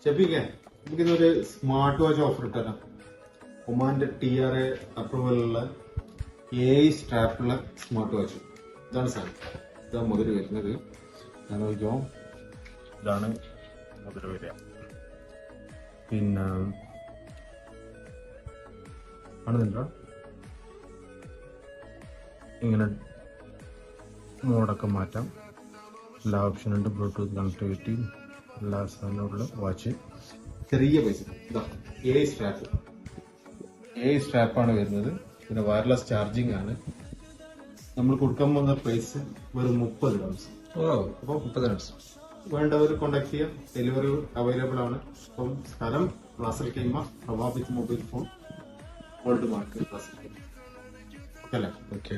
ഷെഫീഖേ, നമുക്കിതൊരു smart watch offer ഇട്ടല്ലോ. ഒമാന്റെ TRA അപ്രൂവലുള്ള സ്ട്രാപ്പുള്ള സ്മാർട്ട് വാച്ച്. ഇതാണ് സാധനം. ഇതാണ് മുതൽ വരുന്നത്. ഞാൻ നോക്കിയോ, ഇതാണ് മുതൽ വരിക. പിന്നെ കാണുന്നില്ല, ഇങ്ങനെ മോഡൊക്കെ മാറ്റാം. എല്ലാ ഓപ്ഷനുണ്ട്. ബ്ലൂടൂത്ത് കണക്ടിവിറ്റി, എല്ലാ സാധനമുള്ള വാച്ച്. ചെറിയ പൈസ. ഇതാ സ്ട്രാപ്പാണ് വരുന്നത്. പിന്നെ വയർലെസ് ചാർജിങ് ആണ്. നമ്മൾ കൊടുക്കാൻ പോകുന്ന പ്രൈസ് വെറും 30 dirhams. അപ്പോൾ 30 dirhams വേണ്ടവർ കോണ്ടാക്ട് ചെയ്യാം. ഡെലിവറി അവൈലബിൾ ആണ്. അപ്പം സ്ഥലം റാസൽ കൈമ, പ്രവാബിത്ത് mobile phone, world mark Ras al Khaimah. Okay അല്ലേ? ഓക്കെ.